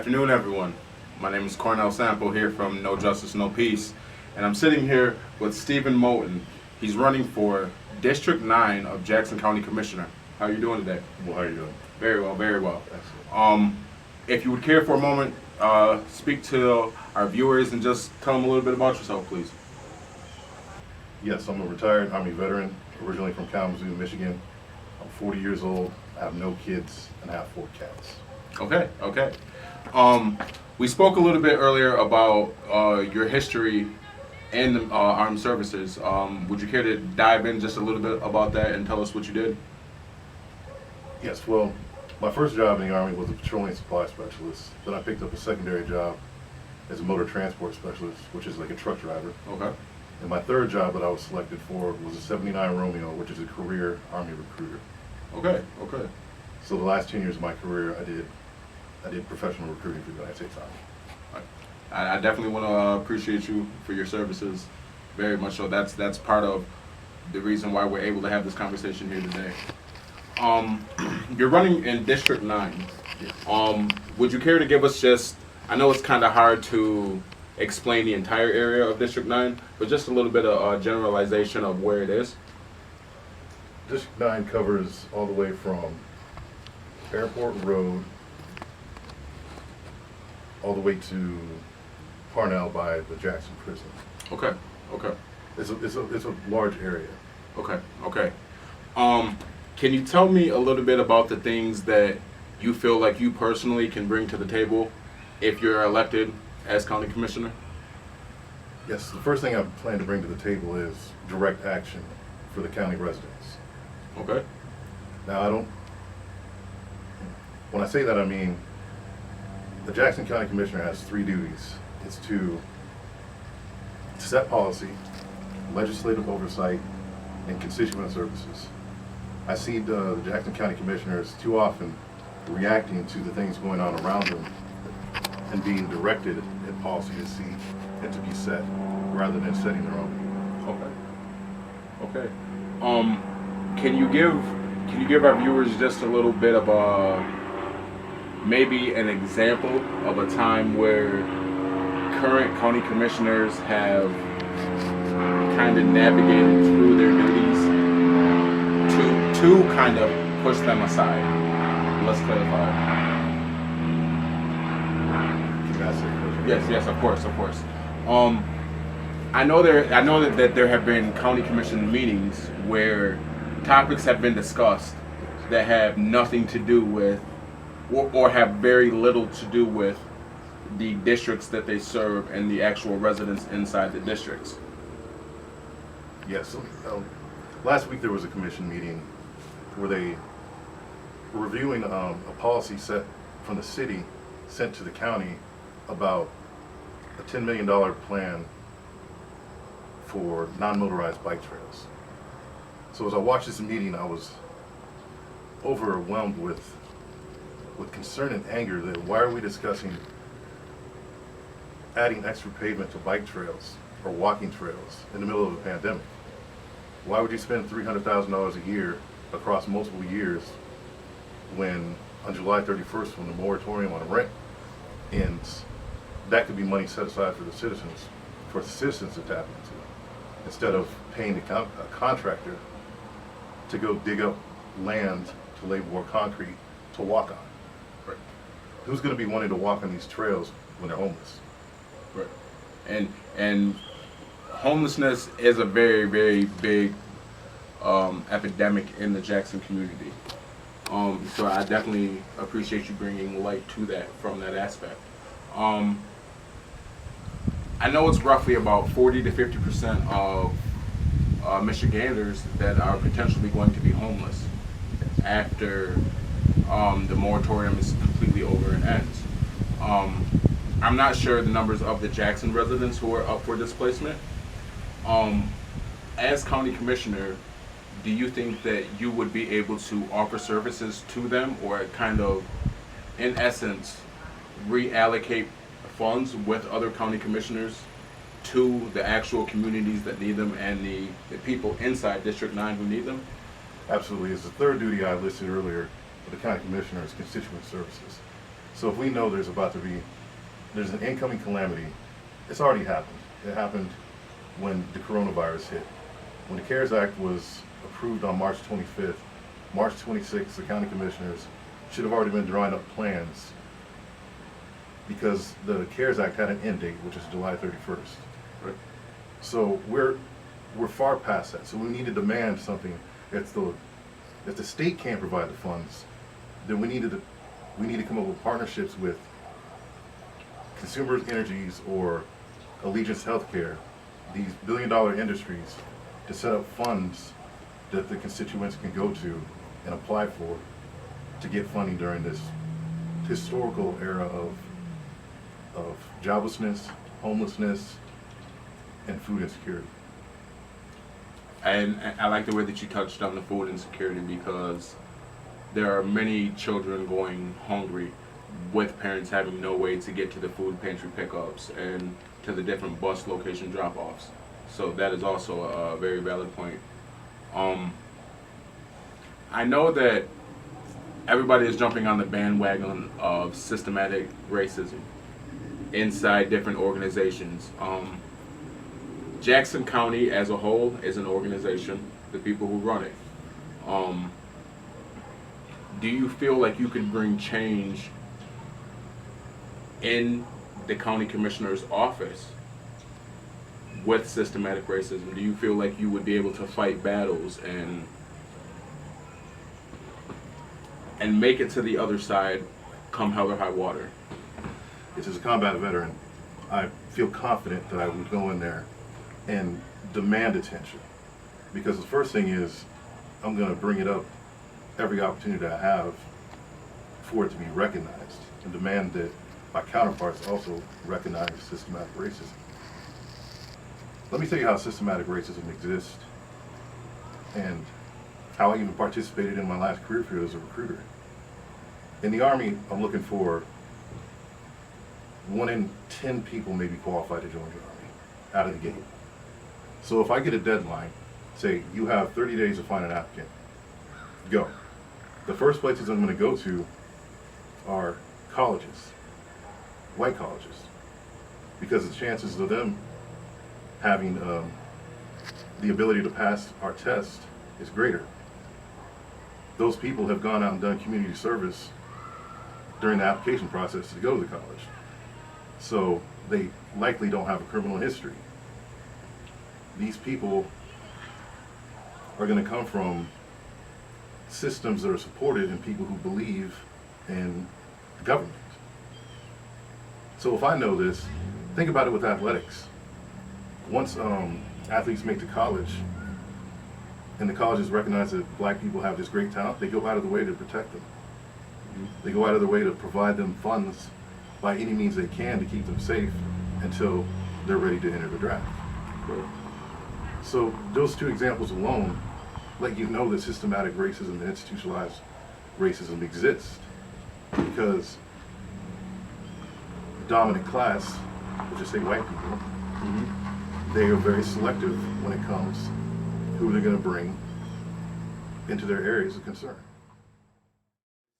afternoon, everyone. My name is Cornell Sample here from No Justice, No Peace, and I'm sitting here with Steven Moton. He's running for District 9 of Jackson County Commissioner. How are you doing today? Well, how are you doing? Very well, very well. Excellent. If you would care for a moment, speak to our viewers and just tell them a little bit about yourself, please. Yes, I'm a retired Army veteran, originally from Kalamazoo, Michigan. I'm 40 years old, I have no kids, and I have 4 cats. Okay, okay. We spoke a little bit earlier about your history in the armed services. Would you care to dive in just a little bit about that and tell us what you did? Yes, well, my first job in the Army was a petroleum supply specialist. Then I picked up a secondary job as a motor transport specialist, which is like a truck driver. Okay. And my third job that I was selected for was a 79 Romeo, which is a career Army recruiter. Okay, okay. So the last 10 years of my career, I did professional recruiting for the United States Army. I definitely want to appreciate you for your services, very much so. That's part of the reason why we're able to have this conversation here today. You're running in District 9. Would you care to give us I know it's kind of hard to explain the entire area of District 9, but just a little bit of a generalization of where it is? District 9 covers all the way from Airport Road all the way to Cornell by the Jackson prison. Okay, okay. It's a large area. Okay, okay. Can you tell me a little bit about the things that you feel like you personally can bring to the table if you're elected as county commissioner? Yes, the first thing I plan to bring to the table is direct action for the county residents. Okay. Now, when I say that, I mean the Jackson County Commissioner has 3 duties. It's to set policy, legislative oversight, and constituent services. I see the Jackson County Commissioners too often reacting to the things going on around them and being directed at policy to see and to be set rather than setting their own. Okay. Okay. Can you give our viewers just a little bit of maybe an example of a time where current county commissioners have kind of navigated through their duties to kind of push them aside? Let's clarify. Yes, of course. I know that there have been county commission meetings where topics have been discussed that have nothing to do with, or have very little to do with, the districts that they serve and the actual residents inside the districts. Yes. Last week there was a commission meeting where they were reviewing a policy set from the city sent to the county about a $10 million plan for non-motorized bike trails. So as I watched this meeting, I was overwhelmed with concern and anger that why are we discussing adding extra pavement to bike trails or walking trails in the middle of a pandemic? Why would you spend $300,000 a year across multiple years when on July 31st when the moratorium on rent ends, that could be money set aside for the citizens to tap into, instead of paying a contractor to go dig up land to lay more concrete to walk on. Right. Who's going to be wanting to walk on these trails when they're homeless? Right. And homelessness is a very, very big epidemic in the Jackson community. So I definitely appreciate you bringing light to that from that aspect. I know it's roughly about 40 to 50% of Michiganders that are potentially going to be homeless after the moratorium is completely over and ends. I'm not sure the numbers of the Jackson residents who are up for displacement. As county commissioner, do you think that you would be able to offer services to them, or kind of, in essence, reallocate funds with other county commissioners to the actual communities that need them and the people inside District 9 who need them? Absolutely. It's the third duty I listed earlier for the county commissioner is constituent services. So if we know there's an incoming calamity, it's already happened. It happened when the coronavirus hit. When the CARES Act was approved on March 25th, March 26th, the county commissioners should have already been drawing up plans because the CARES Act had an end date, which is July 31st. Right. So we're far past that. So we need to demand something. If the state can't provide the funds, then we need to come up with partnerships with Consumer Energies or Allegiance Healthcare, these billion-dollar industries, to set up funds that the constituents can go to and apply for to get funding during this historical era of joblessness, homelessness, and food insecurity. And I like the way that you touched on the food insecurity, because there are many children going hungry with parents having no way to get to the food pantry pickups and to the different bus location drop-offs. So that is also a very valid point. I know that everybody is jumping on the bandwagon of systematic racism inside different organizations. Jackson County as a whole is an organization, the people who run it. Do you feel like you can bring change in the county commissioner's office with systematic racism? Do you feel like you would be able to fight battles and make it to the other side come hell or high water? As a combat veteran, I feel confident that I would go in there and demand attention. Because the first thing is, I'm going to bring it up every opportunity that I have for it to be recognized, and demand that my counterparts also recognize systematic racism. Let me tell you how systematic racism exists and how I even participated in my last career field as a recruiter. In the Army, I'm looking for 1 in 10 people may be qualified to join the Army out of the gate. So if I get a deadline, say you have 30 days to find an applicant, go. The first places I'm going to go to are colleges, white colleges, because the chances of them having the ability to pass our test is greater. Those people have gone out and done community service during the application process to go to the college. So they likely don't have a criminal history. These people are going to come from systems that are supported in people who believe in government. So if I know this, think about it with athletics. Once athletes make to college, and the colleges recognize that black people have this great talent, they go out of the way to protect them. They go out of their way to provide them funds by any means they can to keep them safe until they're ready to enter the draft. So those two examples alone let you know that systematic racism and institutionalized racism exists, because the dominant class, which is say white people, they are very selective when it comes who they're going to bring into their areas of concern.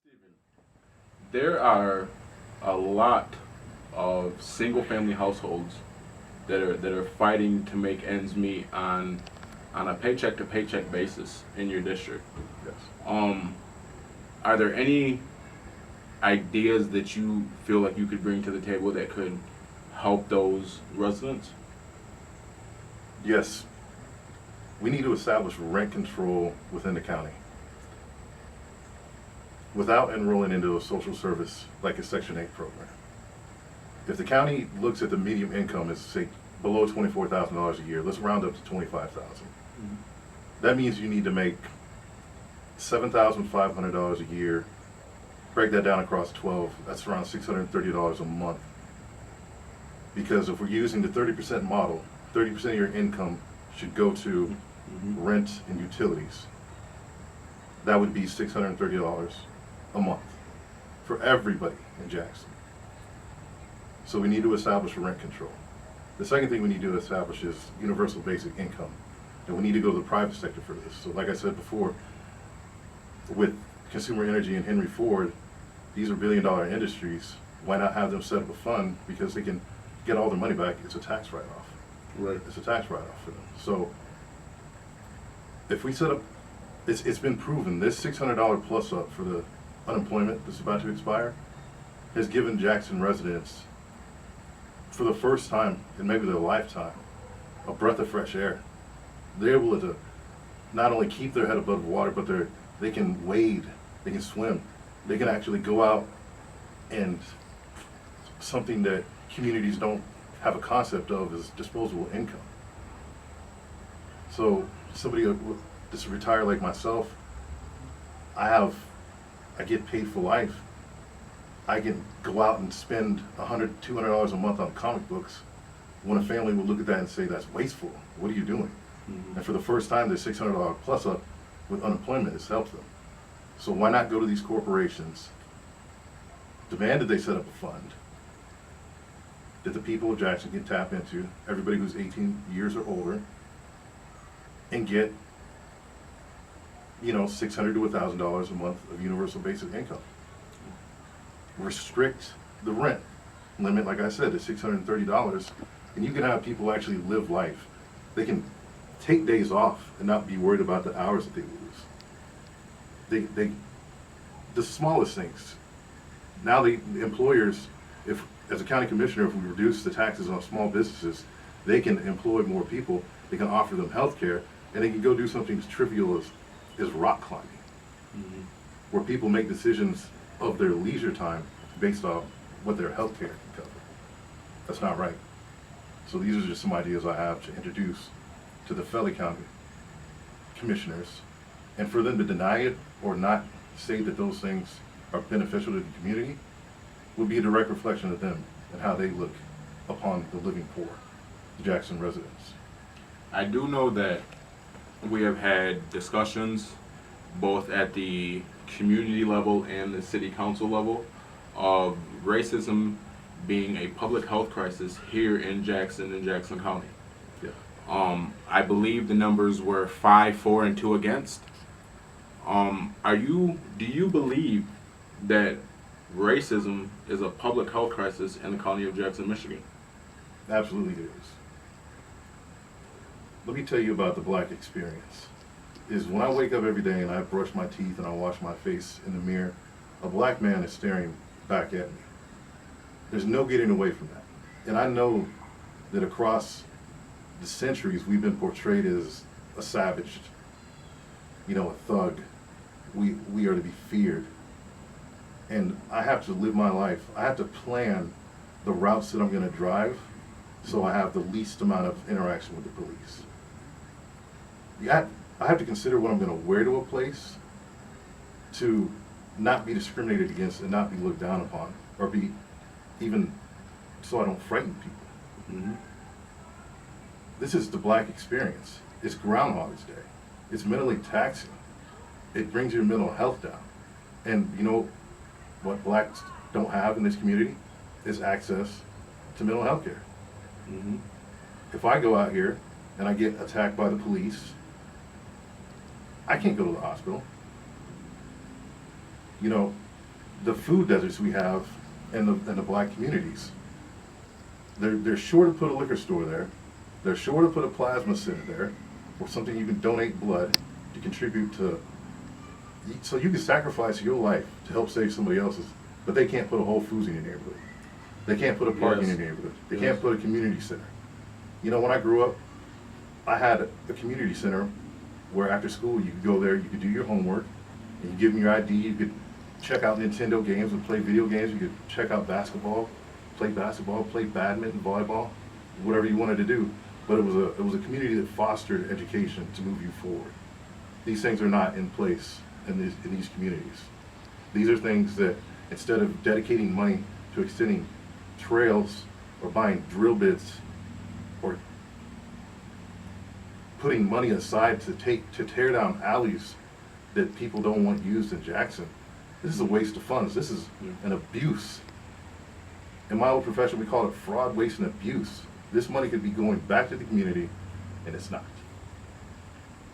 Steven, there are a lot of single-family households that are fighting to make ends meet on a paycheck-to-paycheck basis in your district. Yes. Are there any ideas that you feel like you could bring to the table that could help those residents? Yes. We need to establish rent control within the county without enrolling into a social service like a Section 8 program. If the county looks at the median income as, say, below $24,000 a year, let's round up to $25,000. That means you need to make $7,500 a year. Break that down across 12, that's around $630 a month. Because if we're using the 30% model, 30% of your income should go to rent and utilities. That would be $630 a month for everybody in Jackson. So we need to establish rent control. The second thing we need to establish is universal basic income. And we need to go to the private sector for this. So like I said before, with Consumer Energy and Henry Ford, these are billion-dollar industries. Why not have them set up a fund, because they can get all their money back? It's a tax write-off. Right. It's a tax write-off for them. So if we set up, it's been proven, this $600 plus up for the unemployment that's about to expire has given Jackson residents, for the first time in maybe their lifetime, a breath of fresh air. They're able to not only keep their head above water, but they can wade, they can swim, they can actually go out, and something that communities don't have a concept of is disposable income. So somebody that's retired like myself, I get paid for life. I can go out and spend $100, $200 a month on comic books, when a family would look at that and say, that's wasteful. What are you doing? Mm-hmm. And for the first time, their $600 plus up with unemployment has helped them. So why not go to these corporations, demand that they set up a fund that the people of Jackson can tap into, everybody who's 18 years or older, and get, $600 to $1,000 a month of universal basic income. Restrict the rent limit, like I said, to $630, and you can have people actually live life. They can take days off and not be worried about the hours that they lose. The smallest things. Now the employers, if as a county commissioner, if we reduce the taxes on small businesses, they can employ more people. They can offer them health care, and they can go do something as trivial as rock climbing, Mm-hmm. where people make decisions of their leisure time based off what their health care can cover. That's not right. So these are just some ideas I have to introduce to the fellow county commissioners, and for them to deny it or not say that those things are beneficial to the community would be a direct reflection of them and how they look upon the living poor, the Jackson residents. I do know that we have had discussions both at the community level and the city council level of racism being a public health crisis here in Jackson and Jackson County. Yeah. I believe the numbers were 5 for, and 2 against. Do you believe that racism is a public health crisis in the county of Jackson, Michigan? Absolutely it is. Let me tell you about the black experience. Is when I wake up every day and I brush my teeth and I wash my face in the mirror, a black man is staring back at me. There's no getting away from that. And I know that across the centuries we've been portrayed as a savage, a thug. We are to be feared. And I have to live my life. I have to plan the routes that I'm going to drive so I have the least amount of interaction with the police. I have to consider what I'm going to wear to a place to not be discriminated against and not be looked down upon, or be even so I don't frighten people. Mm-hmm. This is the black experience. It's Groundhog's Day. It's mentally taxing. It brings your mental health down. And you know what blacks don't have in this community is access to mental health care. Mm-hmm. If I go out here and I get attacked by the police, I can't go to the hospital. The food deserts we have in the black communities, they're sure to put a liquor store there. They're sure to put a plasma center there, or something you can donate blood to contribute to. So you can sacrifice your life to help save somebody else's, but they can't put a Whole Foods in your neighborhood. They can't put a park in your neighborhood. They can't put a community center. When I grew up, I had a community center where after school you could go there, you could do your homework, and you give them your ID, you could check out Nintendo games and play video games, you could check out basketball, play badminton, volleyball, whatever you wanted to do. But it was a community that fostered education to move you forward. These things are not in place in these communities. These are things that, instead of dedicating money to extending trails or buying drill bits or putting money aside to tear down alleys that people don't want used in Jackson, this is a waste of funds. This is an abuse. In my old profession, we call it fraud, waste, and abuse. This money could be going back to the community, and it's not.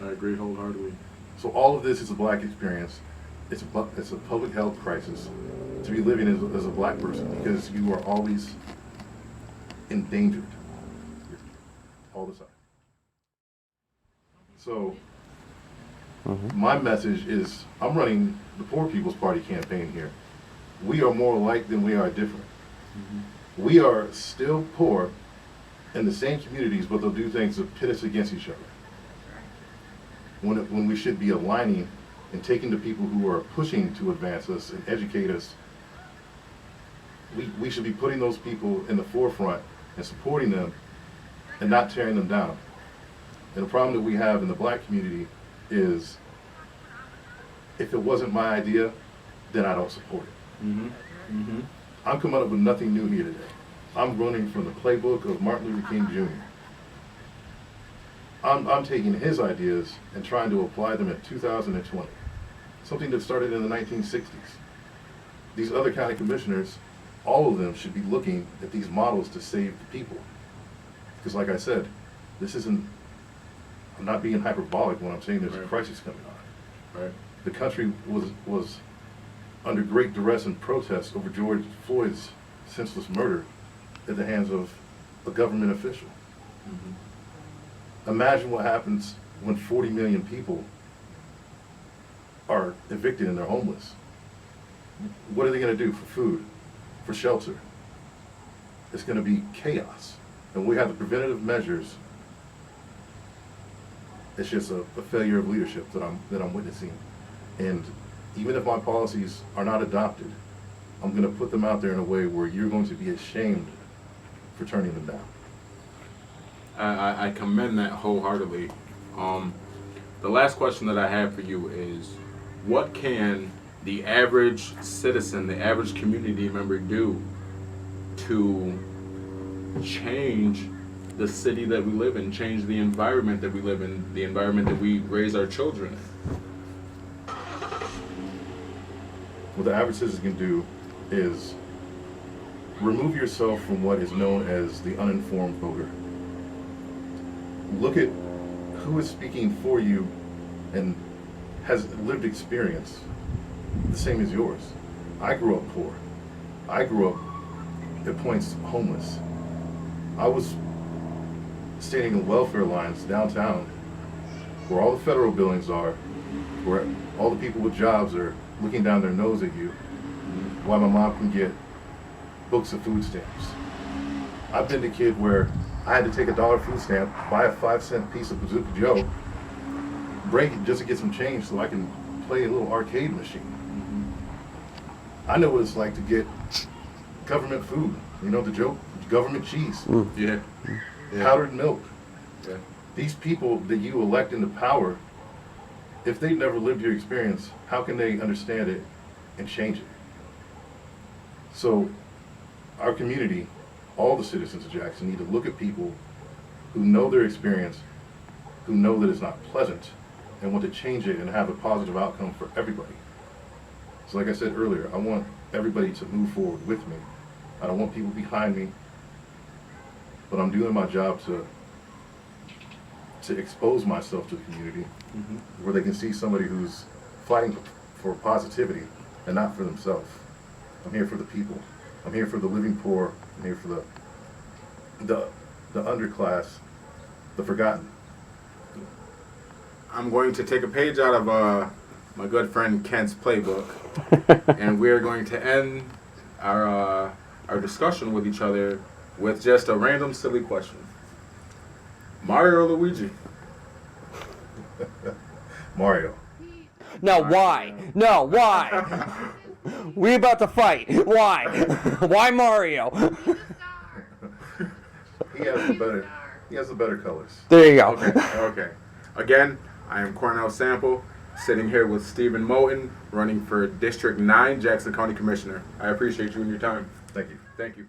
I agree wholeheartedly. So all of this is a black experience. It's a public health crisis. to be living as a black person, because you are always endangered all the time. So my message is, I'm running the Poor People's Party campaign here. We are more alike than we are different. We are still poor in the same communities, but they'll do things to pit us against each other. When we should be aligning and taking the people who are pushing to advance us and educate us, we should be putting those people in the forefront and supporting them and not tearing them down. And the problem that we have in the black community is, if it wasn't my idea, then I don't support it. I'm coming up with nothing new here today. I'm running from the playbook of Martin Luther King Jr. I'm taking his ideas and trying to apply them in 2020, something that started in the 1960s. These other county commissioners, all of them should be looking at these models to save the people. Because like I said, this isn't, I'm not being hyperbolic when I'm saying there's a crisis coming on. The country was under great duress and protest over George Floyd's senseless murder at the hands of a government official. Imagine what happens when 40 million people are evicted and they're homeless. What are they going to do for food, for shelter? It's going to be chaos. And we have the preventative measures. It's just a failure of leadership that I'm witnessing. And even if my policies are not adopted, I'm going to put them out there in a way where you're going to be ashamed for turning them down. I commend that wholeheartedly. The last question that I have for you is, what can the average citizen, the average community member do to change the city that we live in, change the environment that we live in, the environment that we raise our children in? What the average citizen can do is remove yourself from what is known as the uninformed voter. Look at who is speaking for you and has lived experience the same as yours. I grew up poor. I grew up at points homeless. I was standing in welfare lines downtown where all the federal buildings are, where all the people with jobs are looking down their nose at you, while my mom can get books of food stamps. I've been the kid where I had to take $1 food stamp, buy a 5-cent piece of Bazooka Joe, break it just to get some change so I can play a little arcade machine. I know what it's like to get government food, you know, the joke, government cheese, powdered milk. These people that you elect into power, if they've never lived your experience, how can they understand it and change it? So our community, all the citizens of Jackson, need to look at people who know their experience, who know that it's not pleasant, and want to change it and have a positive outcome for everybody. So like I said earlier, I want everybody to move forward with me. I don't want people behind me, but I'm doing my job to expose myself to the community, where they can see somebody who's fighting for positivity and not for themselves. I'm here for the people. I'm here for the living poor. I'm here for the underclass, the forgotten. I'm going to take a page out of my good friend Kent's playbook, and we're going to end our discussion with each other with just a random silly question. Mario or Luigi? Mario. No, why? No, why? We about to fight. Why? Why Mario? He has the better colors. There you go. Okay. Again, I am Cornell Sample, sitting here with Steven Moton, running for District 9, Jackson County Commissioner. I appreciate you and your time. Thank you. Thank you.